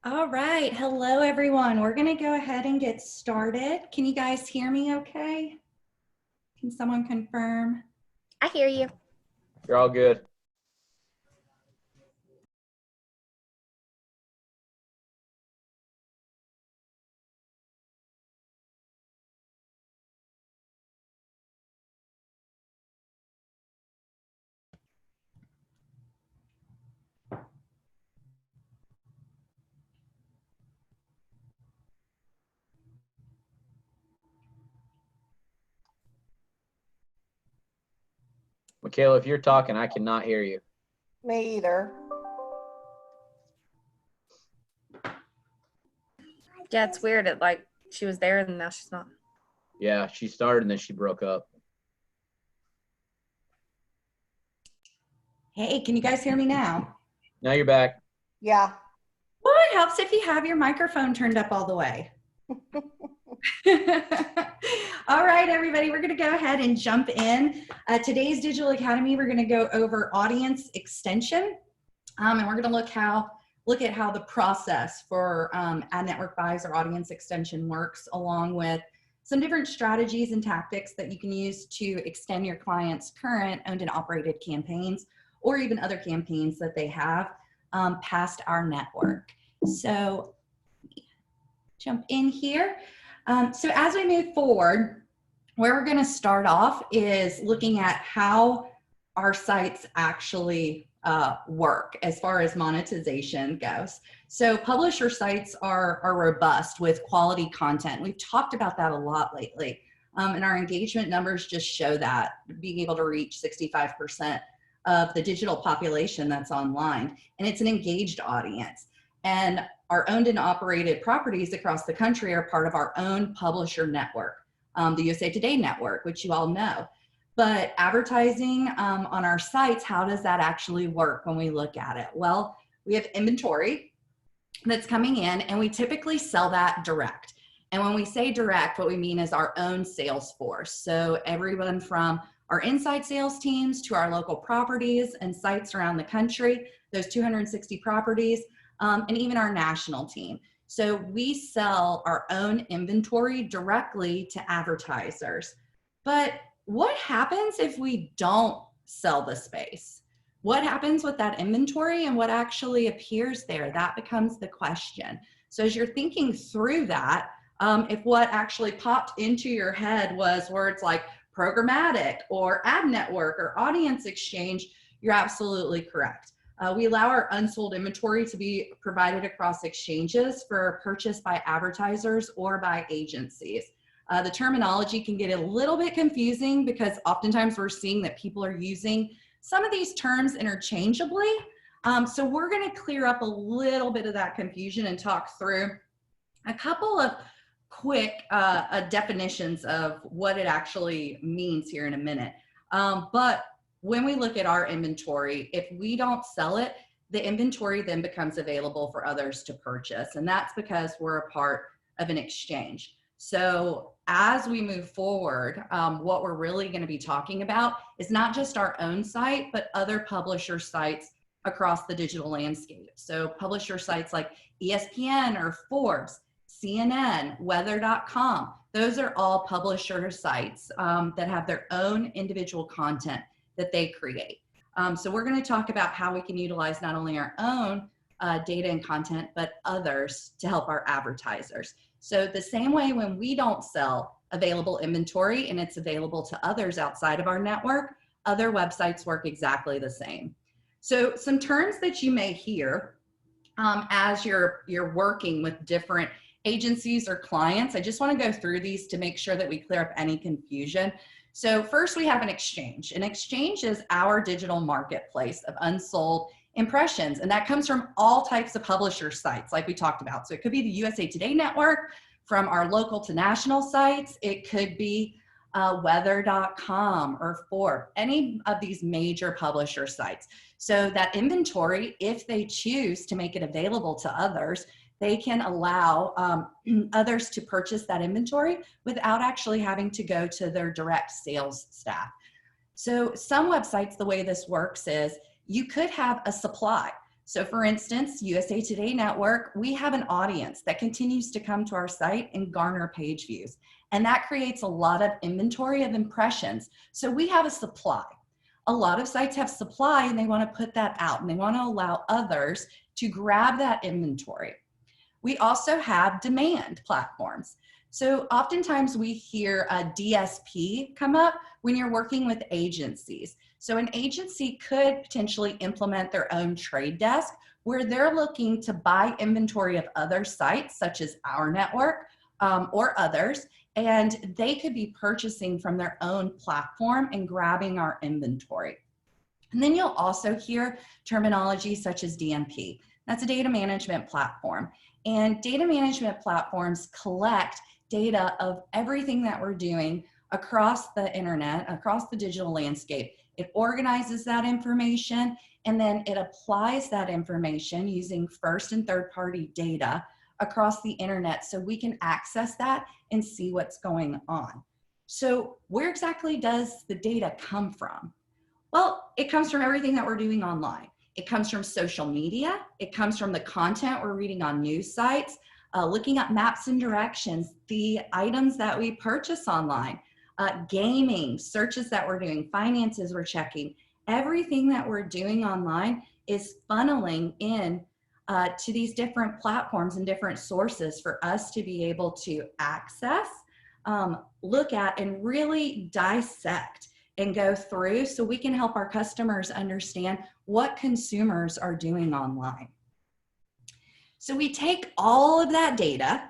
All right. Hello, everyone. We're going to go ahead and get started. Can you guys hear me okay? Can someone confirm? I hear you. You're all good. Michaela, if you're talking, I cannot hear you. Me either. Yeah, it's weird. Like she was there and now she's not. Yeah, she started and then she broke up. Hey, can you guys hear me now? Now you're back. Yeah. Well, it helps if you have your microphone turned up all the way. All right, everybody, we're going to go ahead and jump in. Today's Digital Academy, we're going to go over audience extension, and we're going to look at how the process for ad network buys or audience extension works, along with some different strategies and tactics that you can use to extend your clients' current owned and operated campaigns, or even other campaigns that they have past our network. So jump in here. So as we move forward, where we're going to start off is looking at how our sites actually work as far as monetization goes. So publisher sites are robust with quality content. We've talked about that a lot lately, and our engagement numbers just show that, being able to reach 65% of the digital population that's online, and it's an engaged audience. And our owned and operated properties across the country are part of our own publisher network, the USA Today network, which you all know. But advertising on our sites, how does that actually work when we look at it? Well, we have inventory that's coming in, and we typically sell that direct. And when we say direct, what we mean is our own sales force. So everyone from our inside sales teams to our local properties and sites around the country, those 260 properties, and even our national team. So we sell our own inventory directly to advertisers. But what happens if we don't sell the space? What happens with that inventory and what actually appears there? That becomes the question. So as you're thinking through that, if what actually popped into your head was words like programmatic or ad network or audience exchange, you're absolutely correct. We allow our unsold inventory to be provided across exchanges for purchase by advertisers or by agencies. The terminology can get a little bit confusing because oftentimes we're seeing that people are using some of these terms interchangeably. So we're going to clear up a little bit of that confusion and talk through a couple of quick definitions of what it actually means here in a minute. But when we look at our inventory, if we don't sell it, the inventory then becomes available for others to purchase. And that's because we're a part of an exchange. So as we move forward, what we're really going to be talking about is not just our own site, but other publisher sites across the digital landscape. So publisher sites like ESPN or Forbes, CNN, weather.com, those are all publisher sites that have their own individual content that they create. So we're going to talk about how we can utilize not only our own data and content, but others to help our advertisers. So the same way when we don't sell available inventory and it's available to others outside of our network, other websites work exactly the same. So some terms that you may hear as you're working with different agencies or clients, I just want to go through these to make sure that we clear up any confusion. So first we have an exchange. An exchange is our digital marketplace of unsold impressions, and that comes from all types of publisher sites like we talked about. So it could be the USA Today network, from our local to national sites. It could be weather.com or Forbes, any of these major publisher sites. So that inventory, if they choose to make it available to others, they can allow others to purchase that inventory without actually having to go to their direct sales staff. So some websites, the way this works is you could have a supply. So for instance, USA Today Network, we have an audience that continues to come to our site and garner page views. And that creates a lot of inventory of impressions. So we have a supply. A lot of sites have supply and they want to put that out and they want to allow others to grab that inventory. We also have demand platforms. So oftentimes we hear a DSP come up when you're working with agencies. So an agency could potentially implement their own trade desk where they're looking to buy inventory of other sites such as our network or others, and they could be purchasing from their own platform and grabbing our inventory. And then you'll also hear terminology such as DMP. That's a data management platform. And data management platforms collect data of everything that we're doing across the internet, across the digital landscape. It organizes that information and then it applies that information using first and third party data across the internet so we can access that and see what's going on. So where exactly does the data come from? Well, it comes from everything that we're doing online. It comes from social media. It comes from the content we're reading on news sites, looking at maps and directions, the items that we purchase online, gaming, searches that we're doing, finances we're checking. Everything that we're doing online is funneling in to these different platforms and different sources for us to be able to access, look at, and really dissect and go through so we can help our customers understand what consumers are doing online. So we take all of that data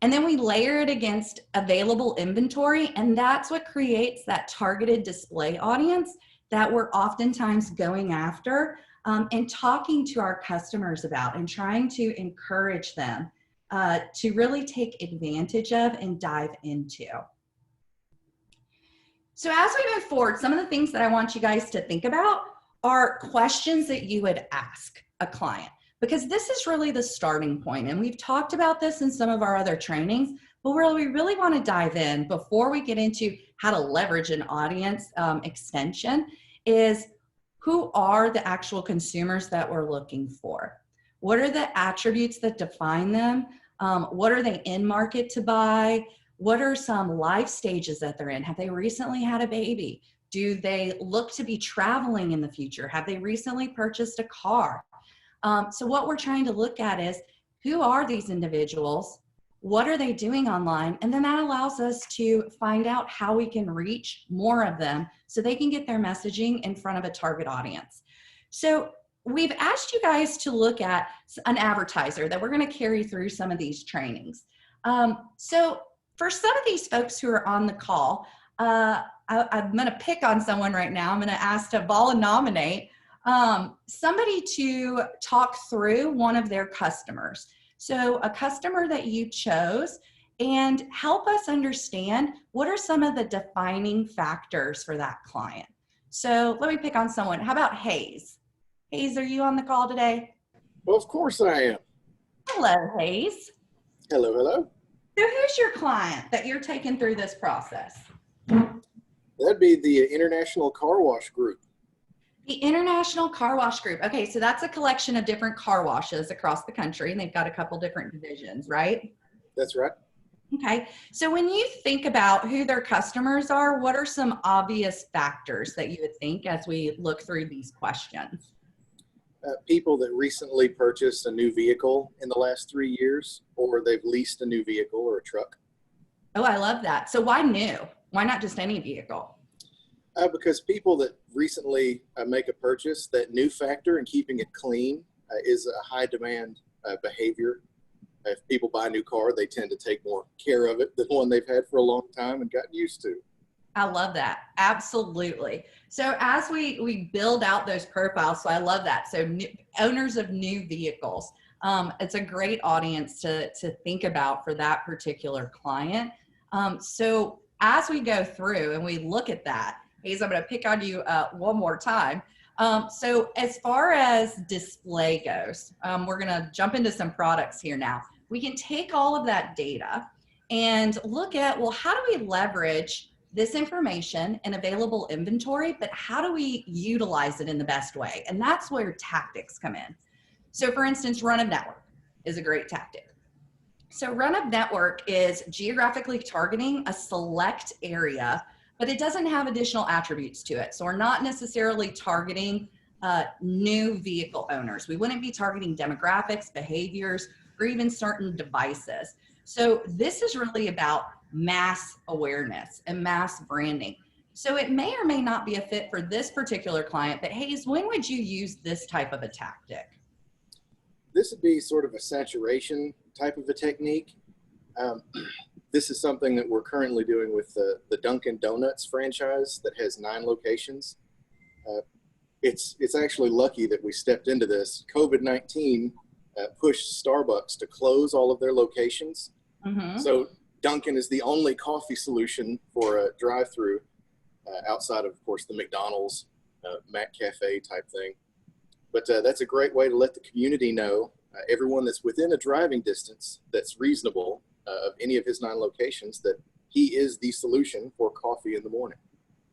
and then we layer it against available inventory, and that's what creates that targeted display audience that we're oftentimes going after and talking to our customers about and trying to encourage them to really take advantage of and dive into. So as we move forward, some of the things that I want you guys to think about are questions that you would ask a client, because this is really the starting point. And we've talked about this in some of our other trainings, but where we really want to dive in before we get into how to leverage an audience extension is who are the actual consumers that we're looking for? What are the attributes that define them? What are they in market to buy? What are some life stages that they're in? Have they recently had a baby? Do they look to be traveling in the future? Have they recently purchased a car? So what we're trying to look at is who are these individuals? What are they doing online? And then that allows us to find out how we can reach more of them so they can get their messaging in front of a target audience. So we've asked you guys to look at an advertiser that we're going to carry through some of these trainings. So for some of these folks who are on the call, I'm going to pick on someone right now. I'm going to ask to nominate somebody to talk through one of their customers. So a customer that you chose, and help us understand what are some of the defining factors for that client. So let me pick on someone. How about Hayes? Hayes, are you on the call today? Well, of course I am. Hello, Hayes. Hello, hello. So who's your client that you're taking through this process? That'd be the International Car Wash Group. The International Car Wash Group. Okay, so that's a collection of different car washes across the country, and they've got a couple different divisions, right? That's right. Okay, so when you think about who their customers are, what are some obvious factors that you would think as we look through these questions? People that recently purchased a new vehicle in the last 3 years, or they've leased a new vehicle or a truck. Oh, I love that. So why new? Why not just any vehicle? Because people that recently make a purchase, that new factor and keeping it clean is a high demand behavior. If people buy a new car, they tend to take more care of it than one they've had for a long time and gotten used to. I love that. Absolutely. So as we build out those profiles, so I love that. So owners of new vehicles, it's a great audience to think about for that particular client. So as we go through and we look at that, Hayes, I'm going to pick on you one more time. So as far as display goes, we're going to jump into some products here now. We can take all of that data and look at, well, how do we leverage this information and available inventory, but how do we utilize it in the best way? And that's where tactics come in. So for instance, run of network is a great tactic. So run of network is geographically targeting a select area, but it doesn't have additional attributes to it. So we're not necessarily targeting new vehicle owners. We wouldn't be targeting demographics, behaviors, or even certain devices. So this is really about mass awareness and mass branding. So it may or may not be a fit for this particular client, but Hayes, when would you use this type of a tactic? This would be sort of a saturation type of a technique. This is something that we're currently doing with the Dunkin' Donuts franchise that has 9 locations. It's actually lucky that we stepped into this. COVID-19 pushed Starbucks to close all of their locations. Mm-hmm. So Dunkin' is the only coffee solution for a drive-through outside of course, the McDonald's, Mac Cafe type thing. But that's a great way to let the community know, everyone that's within a driving distance that's reasonable of any of his 9 locations, that he is the solution for coffee in the morning.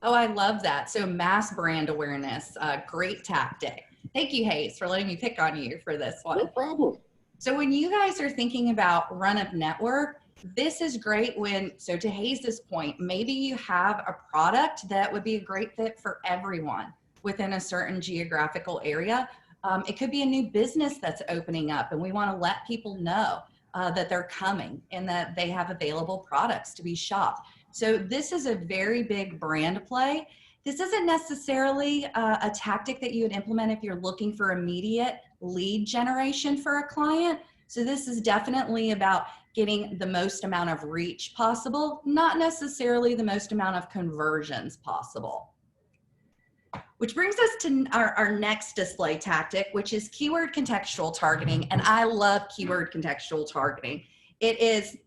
Oh, I love that. So mass brand awareness, great tactic. Thank you, Hayes, for letting me pick on you for this one. No problem. So when you guys are thinking about run of network, this is great when, so to Hayes' point, maybe you have a product that would be a great fit for everyone within a certain geographical area. It could be a new business that's opening up and we want to let people know that they're coming and that they have available products to be shopped. So this is a very big brand play. This isn't necessarily a tactic that you would implement if you're looking for immediate lead generation for a client. So this is definitely about getting the most amount of reach possible, not necessarily the most amount of conversions possible. Which brings us to our next display tactic, which is keyword contextual targeting. And I love keyword contextual targeting. It is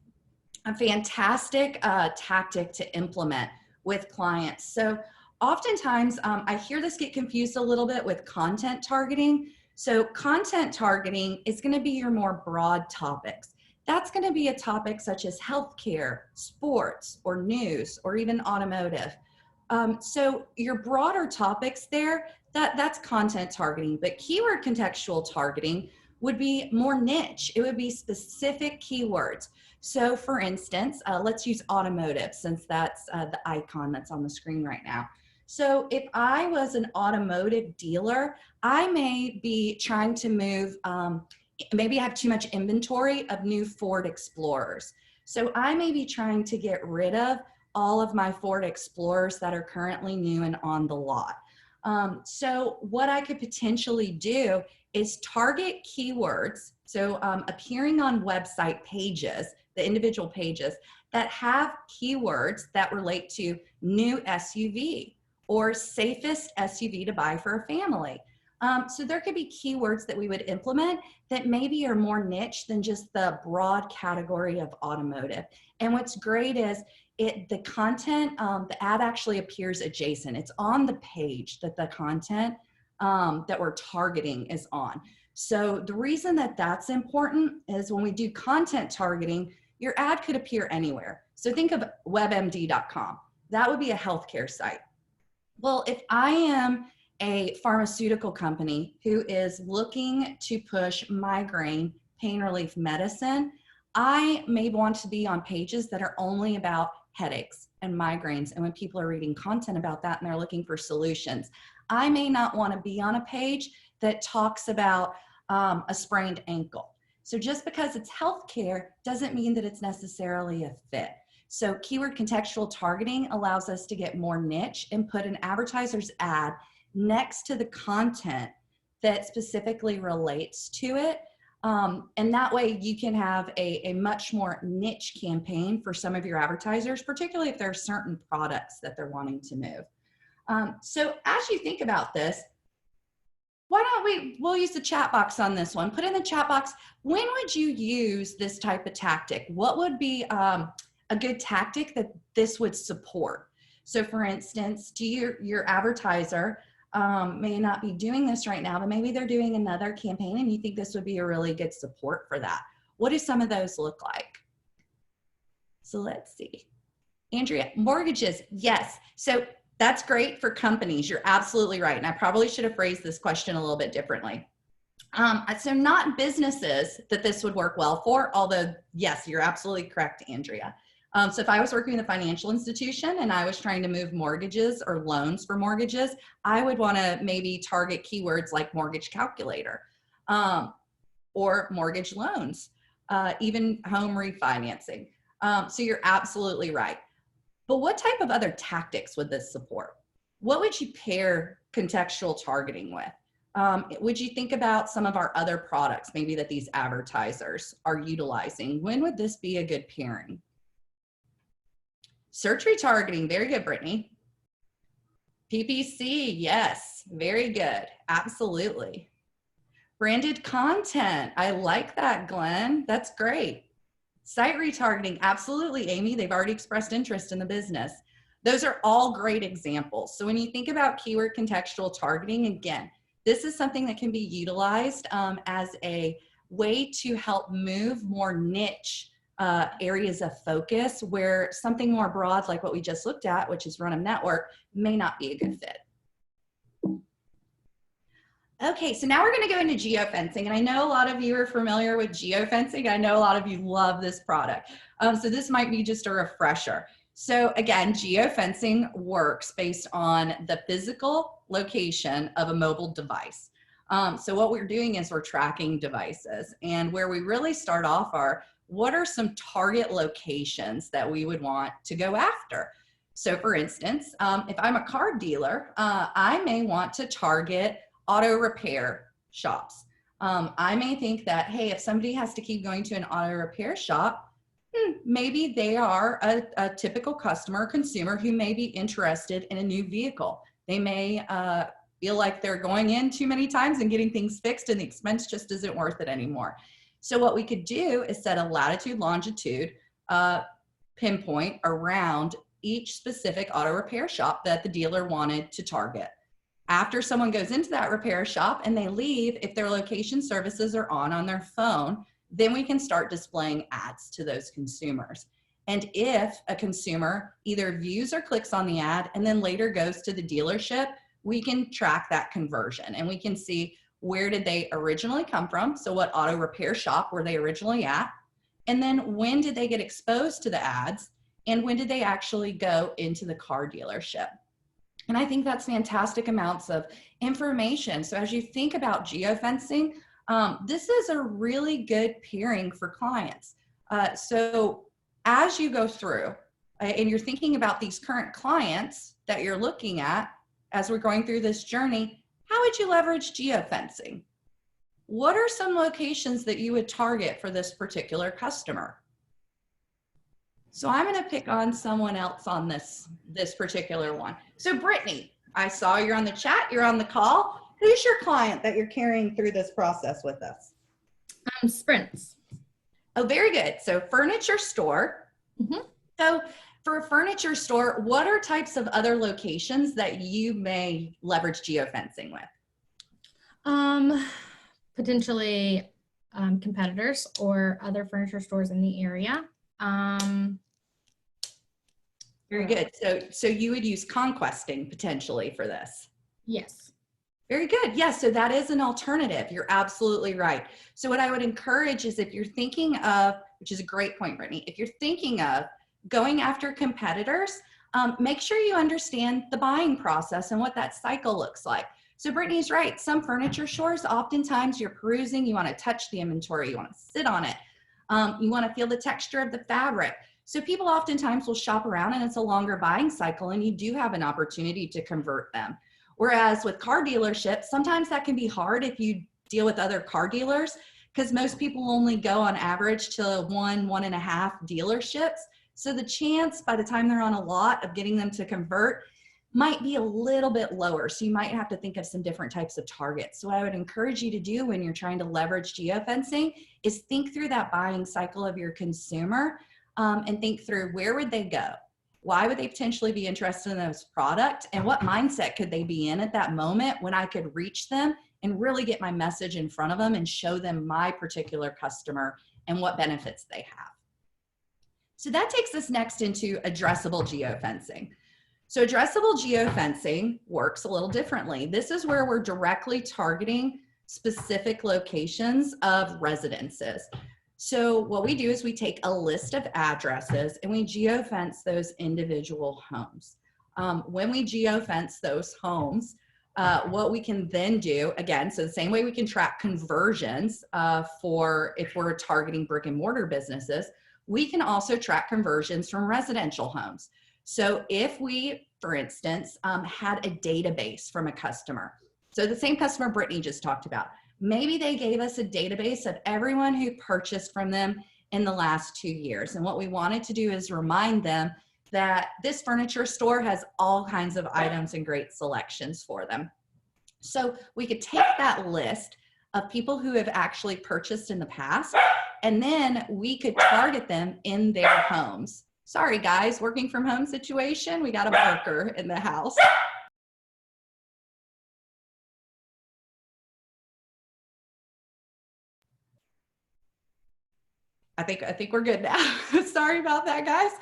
a fantastic tactic to implement with clients. So oftentimes I hear this get confused a little bit with content targeting. So content targeting is going to be your more broad topics. That's going to be a topic such as healthcare, sports, or news, or even automotive. So your broader topics there, that's content targeting, but keyword contextual targeting would be more niche. It would be specific keywords. So for instance, let's use automotive since that's the icon that's on the screen right now. So if I was an automotive dealer, I may be trying to move, maybe I have too much inventory of new Ford Explorers. So I may be trying to get rid of all of my Ford Explorers that are currently new and on the lot. So what I could potentially do is target keywords, so appearing on website pages, the individual pages that have keywords that relate to new SUV or safest SUV to buy for a family. So there could be keywords that we would implement that maybe are more niche than just the broad category of automotive. And what's great is the content, the ad actually appears adjacent. It's on the page that the content that we're targeting is on. So the reason that that's important is when we do content targeting, your ad could appear anywhere. So think of webmd.com. That would be a healthcare site. Well, if I am a pharmaceutical company who is looking to push migraine pain relief medicine, I may want to be on pages that are only about headaches and migraines. And when people are reading content about that and they're looking for solutions, I may not want to be on a page that talks about a sprained ankle. So just because it's healthcare doesn't mean that it's necessarily a fit. So keyword contextual targeting allows us to get more niche and put an advertiser's ad next to the content that specifically relates to it. And that way you can have a much more niche campaign for some of your advertisers, particularly if there are certain products that they're wanting to move. So as you think about this, why don't we'll use the chat box on this one. Put in the chat box, when would you use this type of tactic? What would be a good tactic that this would support? So for instance, your advertiser may not be doing this right now, but maybe they're doing another campaign and you think this would be a really good support for that. What do some of those look like? So let's see. Andrea, mortgages, yes. So that's great for companies. You're absolutely right. And I probably should have phrased this question a little bit differently. So not businesses that this would work well for, although yes, you're absolutely correct, Andrea. So if I was working with a financial institution and I was trying to move mortgages or loans for mortgages, I would want to maybe target keywords like mortgage calculator or mortgage loans, even home refinancing. So you're absolutely right. But what type of other tactics would this support? What would you pair contextual targeting with? Would you think about some of our other products, maybe that these advertisers are utilizing? When would this be a good pairing? Search retargeting, very good, Brittany. PPC, yes, very good, absolutely. Branded content, I like that, Glenn, that's great. Site retargeting, absolutely, Amy, they've already expressed interest in the business. Those are all great examples. So when you think about keyword contextual targeting, again, this is something that can be utilized as a way to help move more niche areas of focus where something more broad, like what we just looked at, which is run a network, may not be a good fit. Okay, so now we're going to go into geofencing, and I know a lot of you are familiar with geofencing. I know a lot of you love this product. So this might be just a refresher. So again, geofencing works based on the physical location of a mobile device. So what we're doing is we're tracking devices, and where we really start off are, what are some target locations that we would want to go after? So for instance, if I'm a car dealer, I may want to target auto repair shops. I may think that, hey, if somebody has to keep going to an auto repair shop, maybe they are a typical customer or consumer who may be interested in a new vehicle. They may feel like they're going in too many times and getting things fixed and the expense just isn't worth it anymore. So what we could do is set a latitude, longitude pinpoint around each specific auto repair shop that the dealer wanted to target. After someone goes into that repair shop and they leave, if their location services are on their phone, then we can start displaying ads to those consumers. And if a consumer either views or clicks on the ad and then later goes to the dealership, we can track that conversion and we can see where did they originally come from. So what auto repair shop were they originally at? And then when did they get exposed to the ads? And when did they actually go into the car dealership? And I think that's fantastic amounts of information. So as you think about geofencing, this is a really good pairing for clients. So as you go through and you're thinking about these current clients that you're looking at as we're going through this journey, how would you leverage geofencing? What are some locations that you would target for this particular customer? So I'm going to pick on someone else on this particular one. So Brittany, I saw you're on the chat, you're on the call. Who's your client that you're carrying through this process with us? Sprints. Oh, very good. So furniture store. Mm-hmm. So for a furniture store, what are types of other locations that you may leverage geofencing with? Potentially competitors or other furniture stores in the area. Very good. So you would use conquesting potentially for this. Yes. Very good. Yes. So that is an alternative. You're absolutely right. So what I would encourage is if you're thinking of, which is a great point, Brittany, if you're thinking of going after competitors, make sure you understand the buying process and what that cycle looks like. So Brittany's right. Some furniture stores, oftentimes you're perusing, you want to touch the inventory, you want to sit on it. You want to feel the texture of the fabric. So people oftentimes will shop around and it's a longer buying cycle and you do have an opportunity to convert them. Whereas with car dealerships, sometimes that can be hard if you deal with other car dealers because most people only go on average to 1.5 dealerships. So the chance by the time they're on a lot of getting them to convert might be a little bit lower. So you might have to think of some different types of targets. So what I would encourage you to do when you're trying to leverage geofencing is think through that buying cycle of your consumer and think through where would they go? Why would they potentially be interested in this product? And what mindset could they be in at that moment when I could reach them and really get my message in front of them and show them my particular customer and what benefits they have. So that takes us next into addressable geofencing. So addressable geofencing works a little differently. This is where we're directly targeting specific locations of residences. So what we do is we take a list of addresses and we geofence those individual homes. When we geofence those homes, what we can then do, again, so the same way we can track conversions for if we're targeting brick and mortar businesses, we can also track conversions from residential homes. So if we, for instance, had a database from a customer, so the same customer Brittany just talked about, maybe they gave us a database of everyone who purchased from them in the last 2 years. And what we wanted to do is remind them that this furniture store has all kinds of items and great selections for them. So we could take that list of people who have actually purchased in the past, and then we could target them in their homes. Sorry guys, working from home situation, we got a barker in the house. I think we're good now. Sorry about that, guys.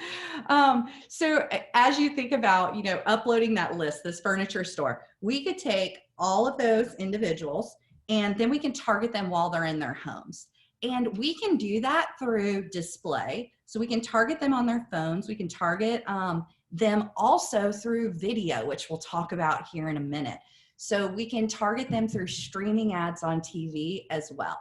So as you think about, uploading that list, this furniture store, we could take all of those individuals and then we can target them while they're in their homes. And we can do that through display. So we can target them on their phones. We can target them also through video, which we'll talk about here in a minute. So we can target them through streaming ads on TV as well.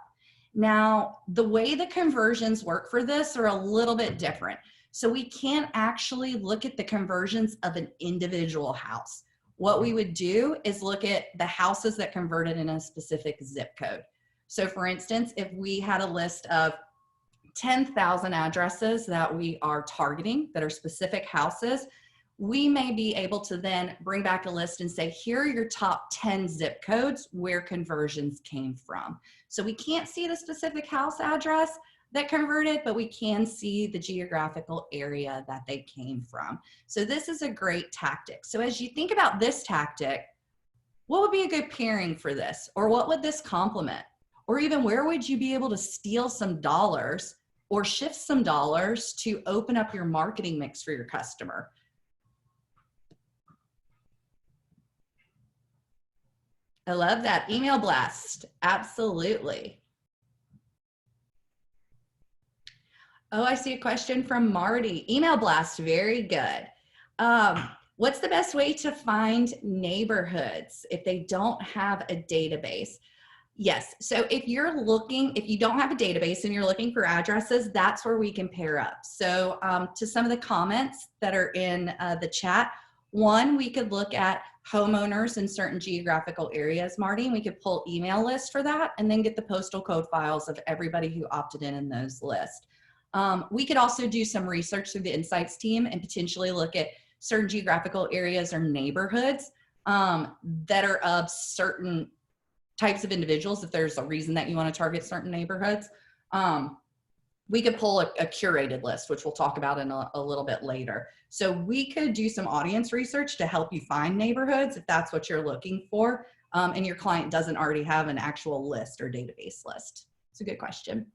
Now, the way the conversions work for this are a little bit different. So we can't actually look at the conversions of an individual house. What we would do is look at the houses that converted in a specific zip code. So for instance, if we had a list of 10,000 addresses that we are targeting that are specific houses, we may be able to then bring back a list and say, here are your top 10 zip codes where conversions came from. So we can't see the specific house address that converted, but we can see the geographical area that they came from. So this is a great tactic. So as you think about this tactic, what would be a good pairing for this? Or what would this complement? Or even where would you be able to steal some dollars or shift some dollars to open up your marketing mix for your customer? I love that. Email blast. Absolutely. Oh, I see a question from Marty. Email blast. Very good. What's the best way to find neighborhoods if they don't have a database? Yes. So if you don't have a database and you're looking for addresses, that's where we can pair up. So to some of the comments that are in the chat, one, we could look at homeowners in certain geographical areas, Marty, and we could pull email lists for that and then get the postal code files of everybody who opted in those lists. We could also do some research through the insights team and potentially look at certain geographical areas or neighborhoods that are of certain types of individuals if there's a reason that you want to target certain neighborhoods. We could pull a curated list, which we'll talk about in a little bit later. So we could do some audience research to help you find neighborhoods if that's what you're looking for, and your client doesn't already have an actual list or database list. It's a good question.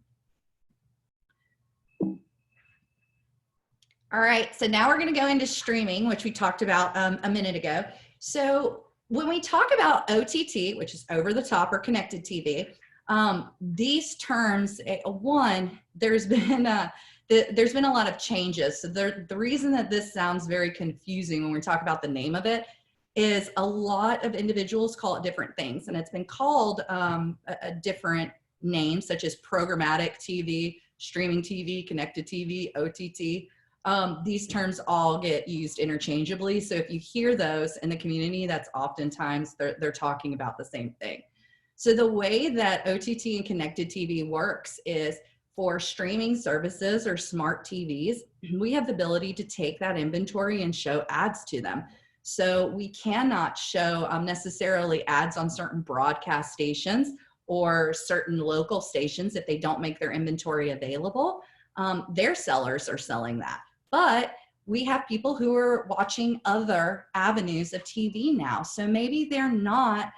All right, so now we're going to go into streaming, which we talked about a minute ago. So when we talk about OTT, which is over the top or connected TV, these terms, one, there's been a lot of changes. So the reason that this sounds very confusing when we talk about the name of it is a lot of individuals call it different things, and it's been called a different name, such as programmatic TV, streaming TV, connected TV, OTT. These terms all get used interchangeably. So if you hear those in the community, that's oftentimes they're talking about the same thing. So the way that OTT and connected TV works is for streaming services or smart TVs, we have the ability to take that inventory and show ads to them. So we cannot show necessarily ads on certain broadcast stations or certain local stations if they don't make their inventory available. Their sellers are selling that. But we have people who are watching other avenues of TV now. So maybe they're not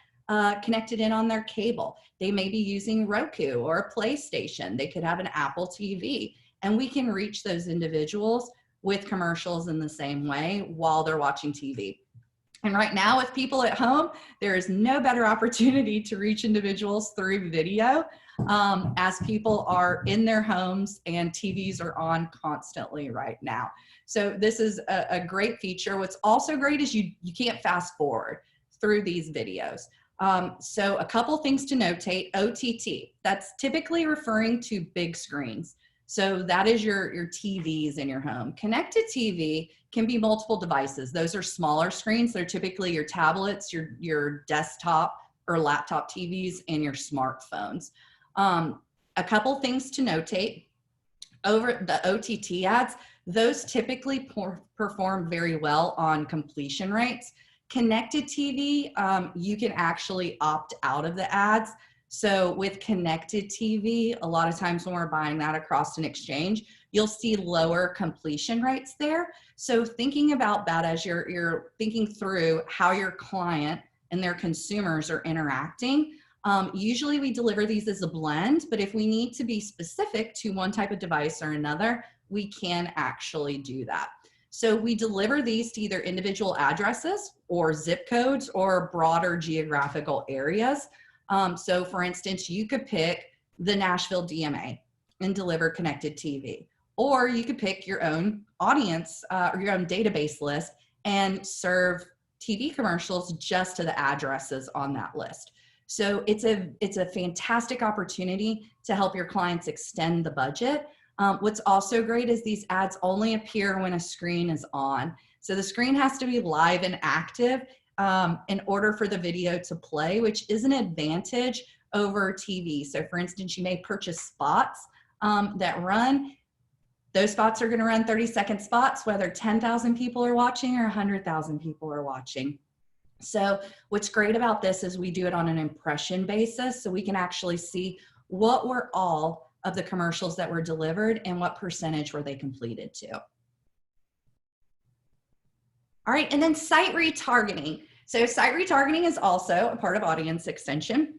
connected in on their cable. They may be using Roku or a PlayStation. They could have an Apple TV, and we can reach those individuals with commercials in the same way while they're watching TV. And right now with people at home, there is no better opportunity to reach individuals through video as people are in their homes and TVs are on constantly right now. So this is a great feature. What's also great is you can't fast forward through these videos. So a couple things to notate. OTT, that's typically referring to big screens. So that is your TVs in your home. Connected TV can be multiple devices. Those are smaller screens. They're typically your tablets, your desktop or laptop TVs, and your smartphones. A couple things to notate. Over the OTT ads, those typically perform very well on completion rates. Connected TV, you can actually opt out of the ads. So with connected TV, a lot of times when we're buying that across an exchange, you'll see lower completion rates there. So thinking about that as you're thinking through how your client and their consumers are interacting, usually we deliver these as a blend, but if we need to be specific to one type of device or another, we can actually do that. So we deliver these to either individual addresses or zip codes or broader geographical areas. So for instance, you could pick the Nashville DMA and deliver connected TV, or you could pick your own audience or your own database list and serve TV commercials just to the addresses on that list. So it's a fantastic opportunity to help your clients extend the budget. What's also great is these ads only appear when a screen is on. So the screen has to be live and active in order for the video to play, which is an advantage over TV. So for instance, you may purchase spots that run. Those spots are going to run 30-second spots, whether 10,000 people are watching or 100,000 people are watching. So what's great about this is we do it on an impression basis, so we can actually see what were all of the commercials that were delivered and what percentage were they completed to. All right, and then site retargeting. So site retargeting is also a part of audience extension.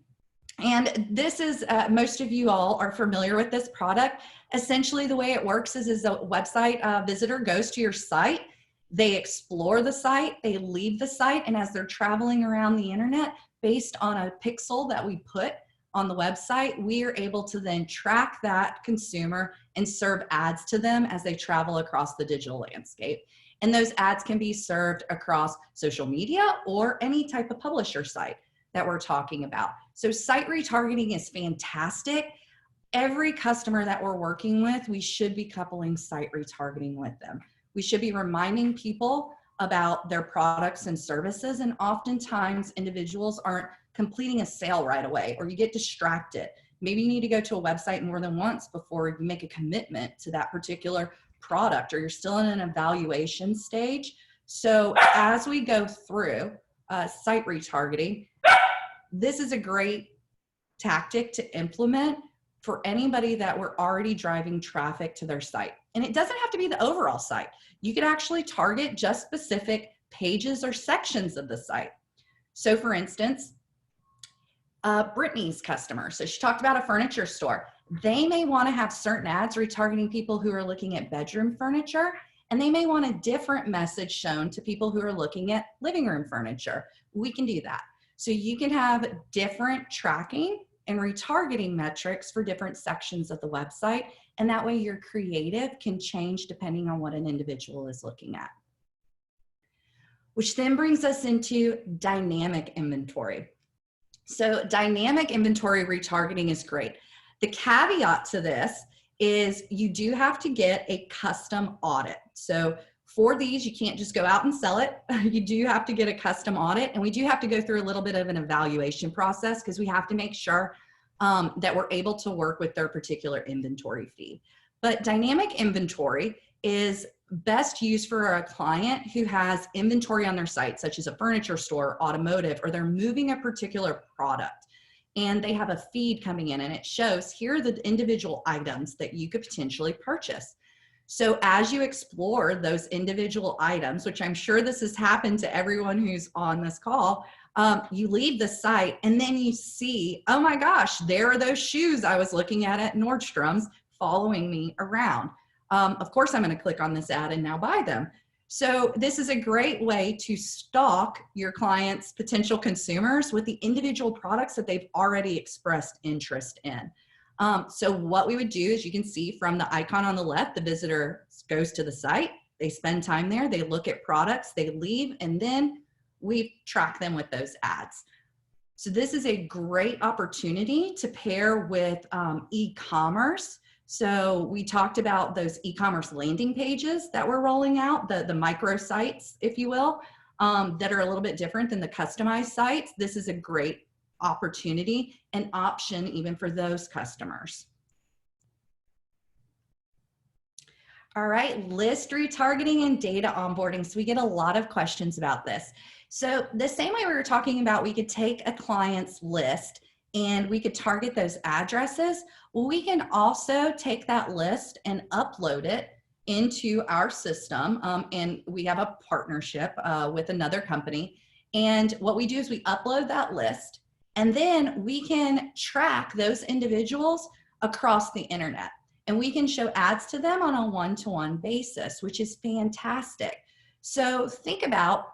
And this is, most of you all are familiar with this product. Essentially the way it works is a website visitor goes to your site, they explore the site, they leave the site, and as they're traveling around the internet, based on a pixel that we put on the website, we are able to then track that consumer and serve ads to them as they travel across the digital landscape. And those ads can be served across social media or any type of publisher site that we're talking about. So site retargeting is fantastic. Every customer that we're working with, we should be coupling site retargeting with them. We should be reminding people about their products and services, and oftentimes individuals aren't completing a sale right away, or you get distracted. Maybe you need to go to a website more than once before you make a commitment to that particular product, or you're still in an evaluation stage. So as we go through site retargeting, this is a great tactic to implement for anybody that we're already driving traffic to their site. And it doesn't have to be the overall site. You could actually target just specific pages or sections of the site. So for instance, Brittany's customer, so she talked about a furniture store. They may want to have certain ads retargeting people who are looking at bedroom furniture, and they may want a different message shown to people who are looking at living room furniture. We can do that. So you can have different tracking and retargeting metrics for different sections of the website, and that way your creative can change depending on what an individual is looking at. Which then brings us into dynamic inventory. So dynamic inventory retargeting is great. The caveat to this is you do have to get a custom audit. So for these, you can't just go out and sell it. You do have to get a custom audit, and we do have to go through a little bit of an evaluation process because we have to make sure that we're able to work with their particular inventory feed. But dynamic inventory is best used for a client who has inventory on their site, such as a furniture store, automotive, or they're moving a particular product. And they have a feed coming in and it shows here are the individual items that you could potentially purchase. So as you explore those individual items, which I'm sure this has happened to everyone who's on this call, you leave the site and then you see, oh my gosh, there are those shoes I was looking at Nordstrom's following me around. Of course, I'm going to click on this ad and now buy them. So this is a great way to stalk your clients' potential consumers with the individual products that they've already expressed interest in. So what we would do is, you can see from the icon on the left, the visitor goes to the site, they spend time there, they look at products, they leave, and then we track them with those ads. So this is a great opportunity to pair with e-commerce. So we talked about those e-commerce landing pages that we're rolling out, the micro sites, if you will, that are a little bit different than the customized sites. This is a great opportunity and option even for those customers. All right, list retargeting and data onboarding. So we get a lot of questions about this. So the same way we were talking about, we could take a client's list and we could target those addresses. Well, we can also take that list and upload it into our system. And we have a partnership with another company. And what we do is we upload that list, and then we can track those individuals across the internet. And we can show ads to them on a one-to-one basis, which is fantastic. So think about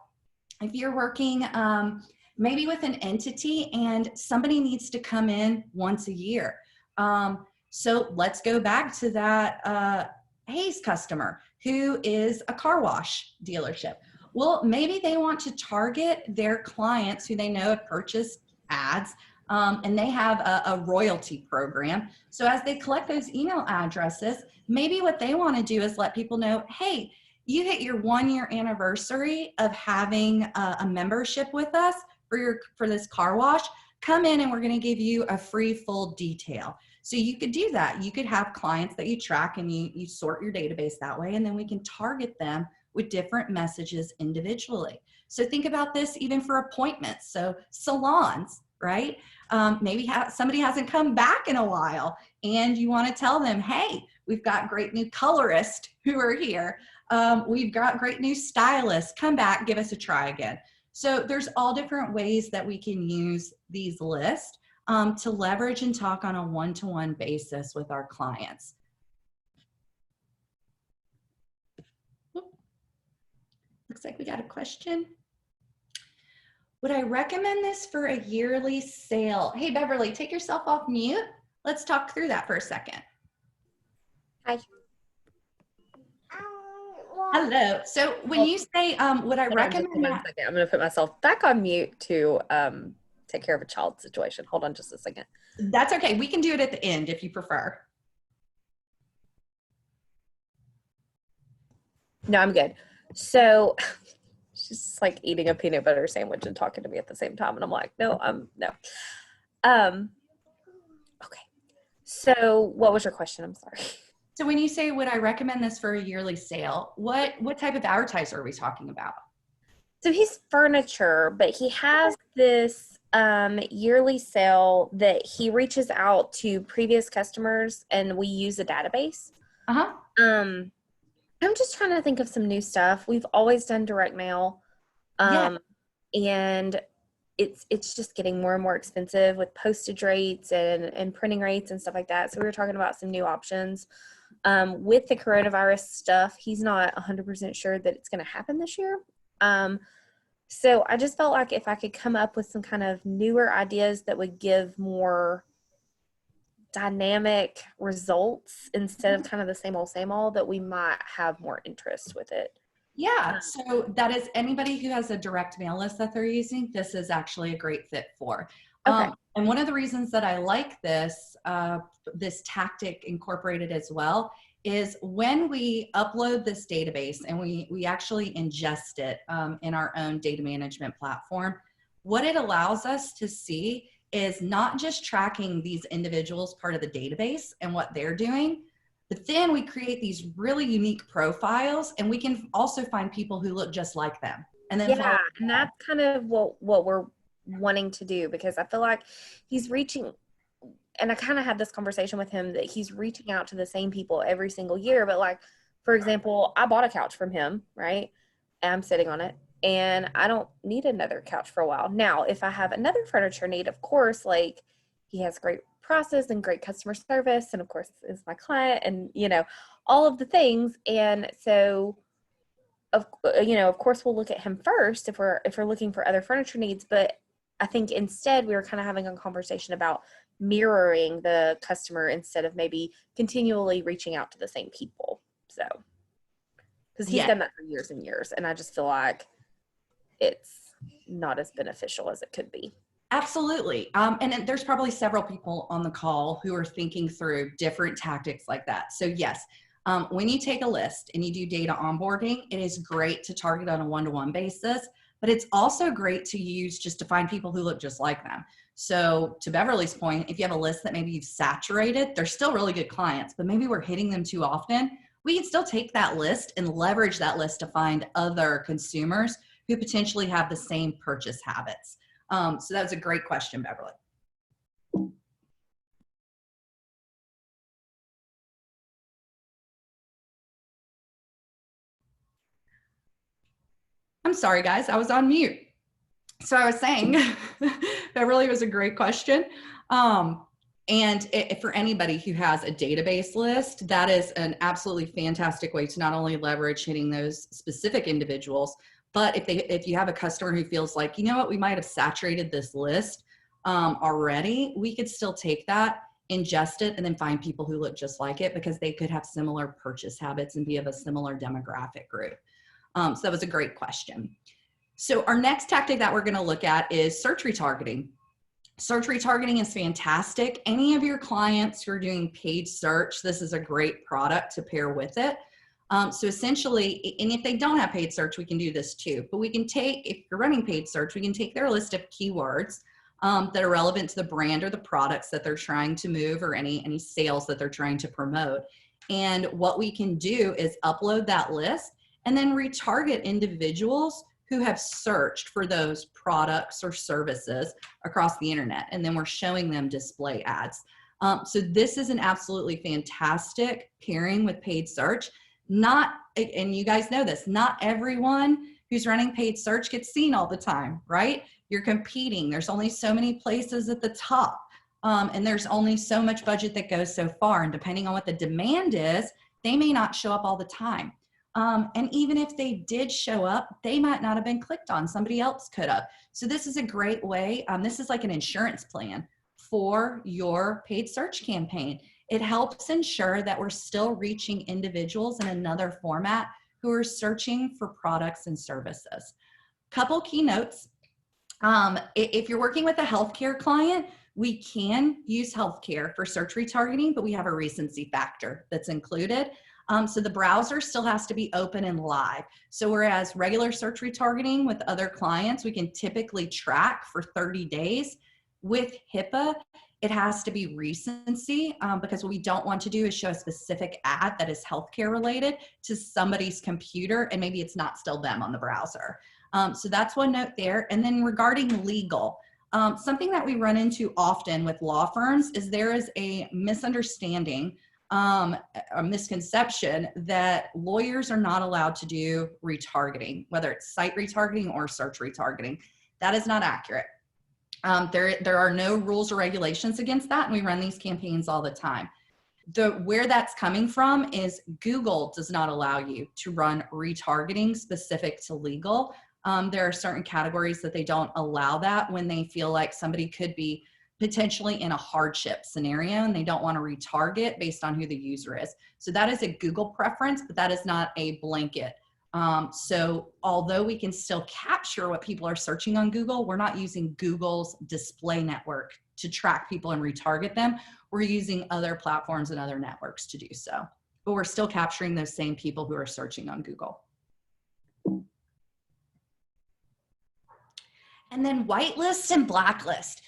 if you're working maybe with an entity and somebody needs to come in once a year. So let's go back to that Hayes customer who is a car wash dealership. Well, maybe they want to target their clients who they know have purchased ads, and they have a royalty program. So as they collect those email addresses, maybe what they want to do is let people know, hey, you hit your 1-year anniversary of having a membership with us for this car wash. Come in and we're going to give you a free full detail. So you could do that. You could have clients that you track and you sort your database that way, and then we can target them with different messages individually. So think about this even for appointments. So salons, right? Maybe somebody hasn't come back in a while and you want to tell them, hey, we've got great new colorists who are here. We've got great new stylists. Come back, give us a try again. So there's all different ways that we can use these lists to leverage and talk on a one-to-one basis with our clients. Looks like we got a question. Would I recommend this for a yearly sale? Hey, Beverly, take yourself off mute. Let's talk through that for a second. Hi. Hello. So when you say, would I recommend that? I'm going to put myself back on mute to take care of a child situation. Hold on just a second. That's okay. We can do it at the end if you prefer. No, I'm good. So she's like eating a peanut butter sandwich and talking to me at the same time. And I'm like, no. Okay. So what was your question? I'm sorry. So when you say, would I recommend this for a yearly sale, what type of advertiser are we talking about? So he's furniture, but he has this yearly sale that he reaches out to previous customers and we use a database. Uh-huh. I'm just trying to think of some new stuff. We've always done direct mail. And it's just getting more and more expensive with postage rates and printing rates and stuff like that. So we were talking about some new options. With the coronavirus stuff, he's not 100% sure that it's going to happen this year. So I just felt like if I could come up with some kind of newer ideas that would give more dynamic results instead of kind of the same old, that we might have more interest with it. Yeah, so that is anybody who has a direct mail list that they're using, this is actually a great fit for. Okay. And one of the reasons that I like this, this tactic incorporated as well, is when we upload this database and we actually ingest it in our own data management platform, what it allows us to see is not just tracking these individuals part of the database and what they're doing, but then we create these really unique profiles and we can also find people who look just like them. And then yeah, and that's kind of what we're wanting to do, because I feel like he's reaching, and I kind of had this conversation with him that he's reaching out to the same people every single year. But like, for example, I bought a couch from him, right? And I'm sitting on it and I don't need another couch for a while. Now, if I have another furniture need, of course, like he has great process and great customer service. And of course is my client and, you know, all of the things. And so of course we'll look at him first if we're looking for other furniture needs, but I think instead we were kind of having a conversation about mirroring the customer instead of maybe continually reaching out to the same people. So, because he's done that for years and years, and I just feel like it's not as beneficial as it could be. Absolutely. And there's probably several people on the call who are thinking through different tactics like that. So yes, when you take a list and you do data onboarding, it is great to target on a one-to-one basis, but it's also great to use just to find people who look just like them. So to Beverly's point, if you have a list that maybe you've saturated, they're still really good clients, but maybe we're hitting them too often. We can still take that list and leverage that list to find other consumers who potentially have the same purchase habits. So that was a great question, Beverly. I'm sorry, guys, I was on mute. So I was saying, Beverly, was a great question. And for anybody who has a database list, that is an absolutely fantastic way to not only leverage hitting those specific individuals, but if you have a customer who feels like, you know what, we might have saturated this list already, we could still take that, ingest it, and then find people who look just like it because they could have similar purchase habits and be of a similar demographic group. So that was a great question. So our next tactic that we're going to look at is search retargeting. Search retargeting is fantastic. Any of your clients who are doing paid search, this is a great product to pair with it. So essentially, and if they don't have paid search, we can do this too. But we can take, if you're running paid search, we can take their list of keywords that are relevant to the brand or the products that they're trying to move or any sales that they're trying to promote. And what we can do is upload that list and then retarget individuals who have searched for those products or services across the internet. And then we're showing them display ads. So this is an absolutely fantastic pairing with paid search. And you guys know this, not everyone who's running paid search gets seen all the time, right? You're competing. There's only so many places at the top. And there's only so much budget that goes so far. And depending on what the demand is, they may not show up all the time. And even if they did show up, they might not have been clicked on. Somebody else could have. So this is a great way. This is like an insurance plan for your paid search campaign. It helps ensure that we're still reaching individuals in another format who are searching for products and services. Couple key notes. If you're working with a healthcare client, we can use healthcare for search retargeting, but we have a recency factor that's included. So the browser still has to be open and live. So whereas regular search retargeting with other clients, we can typically track for 30 days. With HIPAA, it has to be recency because what we don't want to do is show a specific ad that is healthcare related to somebody's computer and maybe it's not still them on the browser. So that's one note there. And then regarding legal, something that we run into often with law firms is there is a misunderstanding, a misconception that lawyers are not allowed to do retargeting, whether it's site retargeting or search retargeting. That is not accurate. There are no rules or regulations against that, and we run these campaigns all the time. Where that's coming from is Google does not allow you to run retargeting specific to legal. There are certain categories that they don't allow that when they feel like somebody could be potentially in a hardship scenario and they don't want to retarget based on who the user is. So that is a Google preference, but that is not a blanket. So although we can still capture what people are searching on Google, we're not using Google's display network to track people and retarget them. We're using other platforms and other networks to do so, but we're still capturing those same people who are searching on Google. And then whitelist and blacklist.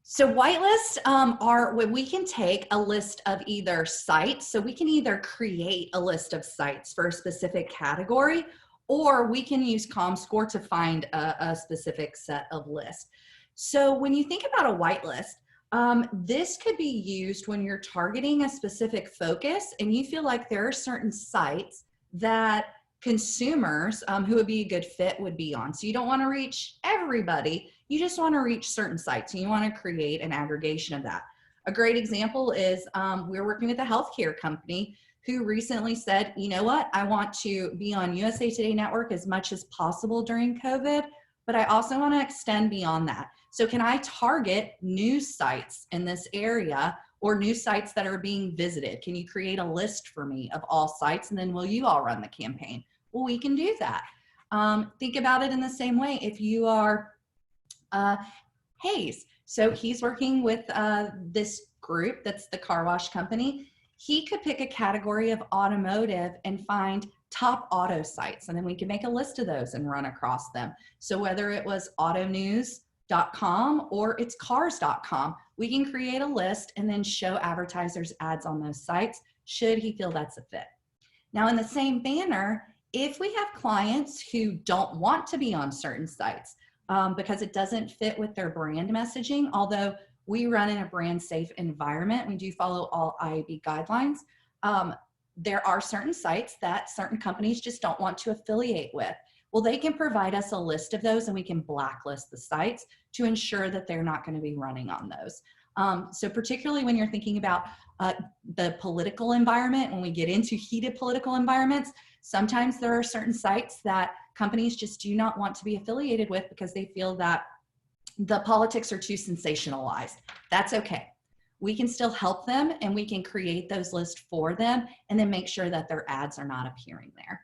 So whitelists are when we can take a list of either sites. So we can either create a list of sites for a specific category, or we can use ComScore to find a specific set of lists. So when you think about a whitelist, this could be used when you're targeting a specific focus and you feel like there are certain sites that consumers who would be a good fit would be on. So you don't want to reach everybody. You just want to reach certain sites and you want to create an aggregation of that. A great example is we're working with a healthcare company who recently said, you know what, I want to be on USA Today Network as much as possible during COVID, but I also want to extend beyond that. So can I target news sites in this area or news sites that are being visited? Can you create a list for me of all sites, and then will you all run the campaign? Well, we can do that. Think about it in the same way. If you are Hayes, so he's working with this group that's the car wash company. He could pick a category of automotive and find top auto sites, and then we can make a list of those and run across them. So whether it was autonews.com or it's cars.com, we can create a list and then show advertisers ads on those sites should he feel that's a fit. Now, in the same banner, if we have clients who don't want to be on certain sites because it doesn't fit with their brand messaging, although we run in a brand safe environment, we do follow all IAB guidelines, there are certain sites that certain companies just don't want to affiliate with. Well, they can provide us a list of those and we can blacklist the sites to ensure that they're not going to be running on those. So particularly when you're thinking about the political environment, when we get into heated political environments, sometimes there are certain sites that companies just do not want to be affiliated with because they feel that the politics are too sensationalized. That's okay. We can still help them and we can create those lists for them and then make sure that their ads are not appearing there.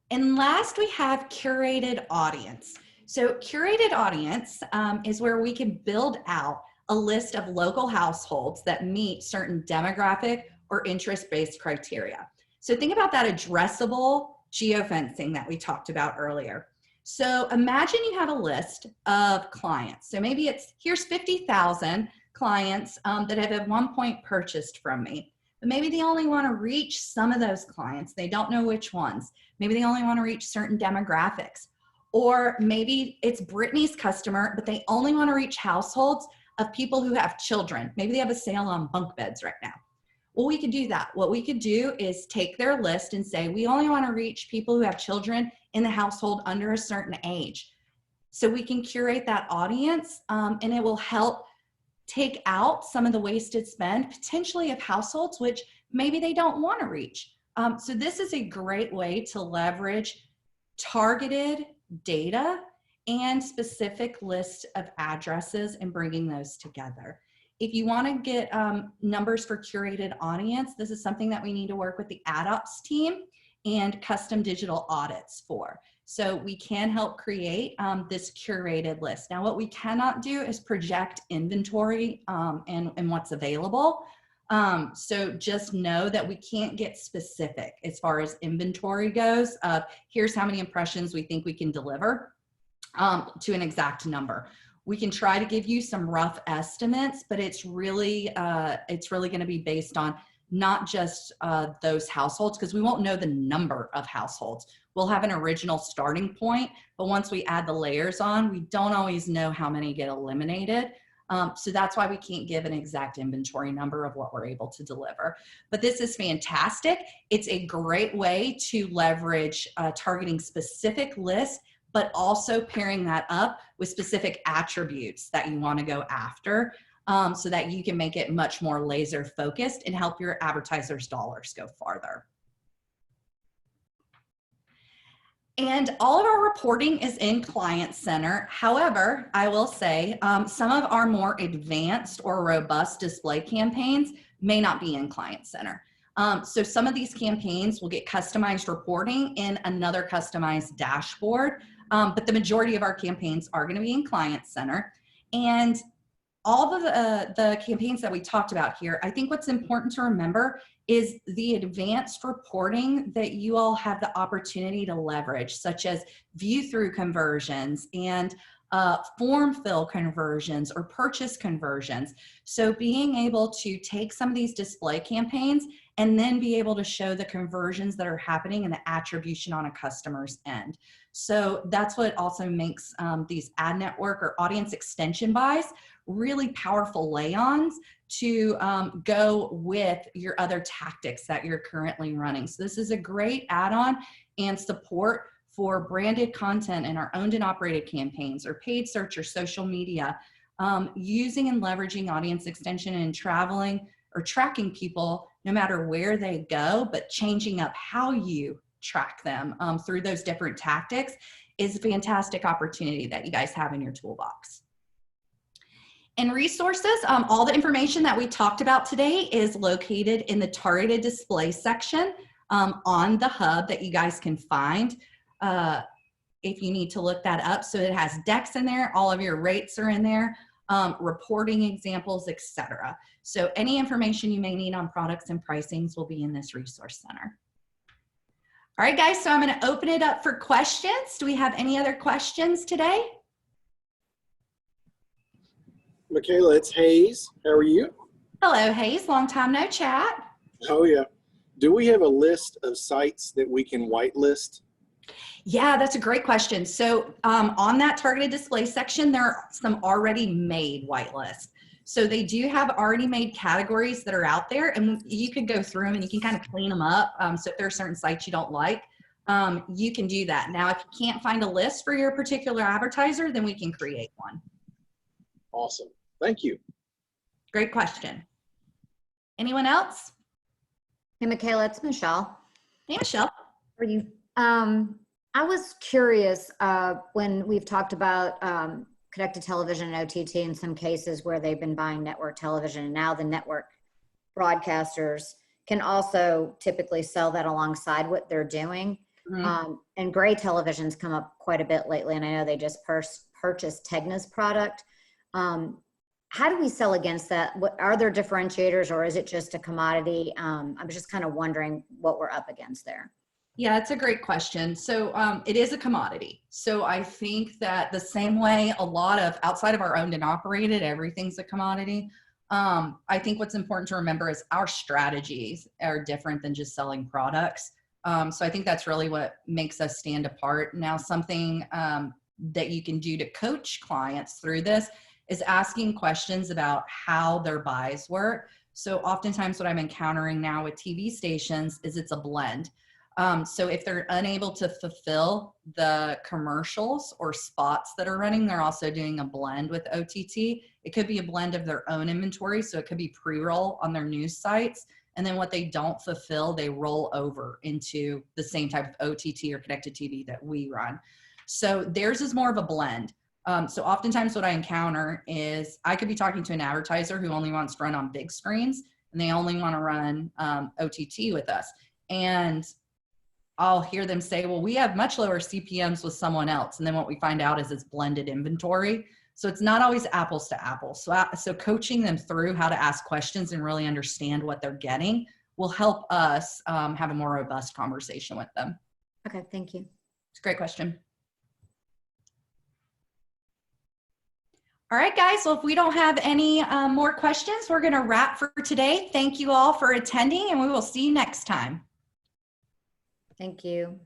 And last, we have curated audience. So curated audience is where we can build out a list of local households that meet certain demographic or interest-based criteria. So think about that addressable geofencing that we talked about earlier. So imagine you have a list of clients. So maybe it's, here's 50,000 clients that have at one point purchased from me. But maybe they only want to reach some of those clients. They don't know which ones. Maybe they only want to reach certain demographics. Or maybe it's Brittany's customer, but they only want to reach households of people who have children. Maybe they have a sale on bunk beds right now. Well, we could do that. What we could do is take their list and say, we only want to reach people who have children in the household under a certain age. So we can curate that audience and it will help take out some of the wasted spend potentially of households, which maybe they don't want to reach. So this is a great way to leverage targeted data and specific lists of addresses and bringing those together. If you want to get numbers for curated audience, this is something that we need to work with the ad ops team and custom digital audits for. So we can help create this curated list. Now, what we cannot do is project inventory and what's available. So just know that we can't get specific as far as inventory goes. Here's how many impressions we think we can deliver to an exact number. We can try to give you some rough estimates, but it's really going to be based on not just those households, because we won't know the number of households. We'll have an original starting point, but once we add the layers on, we don't always know how many get eliminated. So that's why we can't give an exact inventory number of what we're able to deliver. But this is fantastic. It's a great way to leverage targeting specific lists, but also pairing that up with specific attributes that you want to go after so that you can make it much more laser focused and help your advertisers' dollars go farther. And all of our reporting is in Client Center. However, I will say some of our more advanced or robust display campaigns may not be in Client Center. So some of these campaigns will get customized reporting in another customized dashboard, but the majority of our campaigns are going to be in Client Center. And all of the campaigns that we talked about here, I think what's important to remember is the advanced reporting that you all have the opportunity to leverage, such as view-through conversions and form fill conversions or purchase conversions. So being able to take some of these display campaigns and then be able to show the conversions that are happening and the attribution on a customer's end. So that's what also makes these ad network or audience extension buys really powerful lay-ons to go with your other tactics that you're currently running. So this is a great add-on and support for branded content in our owned and operated campaigns or paid search or social media, using and leveraging audience extension and traveling or tracking people no matter where they go, but changing up how you track them through those different tactics is a fantastic opportunity that you guys have in your toolbox. And resources, all the information that we talked about today is located in the targeted display section on the hub that you guys can find if you need to look that up. So it has decks in there, all of your rates are in there, reporting examples, etc. So any information you may need on products and pricings will be in this resource center. All right, guys, so I'm going to open it up for questions. Do we have any other questions today? Michaela, it's Hayes. How are you? Hello, Hayes. Long time no chat. Oh, yeah. Do we have a list of sites that we can whitelist? Yeah, that's a great question. So on that targeted display section, there are some already made whitelists. So they do have already made categories that are out there, and you could go through them and you can kind of clean them up. So if there are certain sites you don't like, you can do that. Now, if you can't find a list for your particular advertiser, then we can create one. Awesome. Thank you. Great question. Anyone else? Hey, Michaela, it's Michelle. Hey, Michelle. How are you? I was curious when we've talked about connected television and OTT in some cases where they've been buying network television, and now the network broadcasters can also typically sell that alongside what they're doing. Mm-hmm. And gray television's come up quite a bit lately, and I know they just purchased Tegna's product. How do we sell against that? What are there differentiators, or is it just a commodity? I'm just kind of wondering what we're up against there. Yeah, it's a great question. So it is a commodity. So I think that the same way a lot of outside of our owned and operated, everything's a commodity. I think what's important to remember is our strategies are different than just selling products. So I think that's really what makes us stand apart. Now, something that you can do to coach clients through this is asking questions about how their buys work. So oftentimes what I'm encountering now with TV stations is it's a blend. So if they're unable to fulfill the commercials or spots that are running, they're also doing a blend with OTT. It could be a blend of their own inventory. So it could be pre-roll on their news sites. And then what they don't fulfill, they roll over into the same type of OTT or connected TV that we run. So theirs is more of a blend. So oftentimes what I encounter is I could be talking to an advertiser who only wants to run on big screens and they only want to run OTT with us. And I'll hear them say, well, we have much lower CPMs with someone else. And then what we find out is it's blended inventory. So it's not always apples to apples. So coaching them through how to ask questions and really understand what they're getting will help us have a more robust conversation with them. Okay, thank you. It's a great question. All right, guys. Well, if we don't have any more questions, we're going to wrap for today. Thank you all for attending, and we will see you next time. Thank you.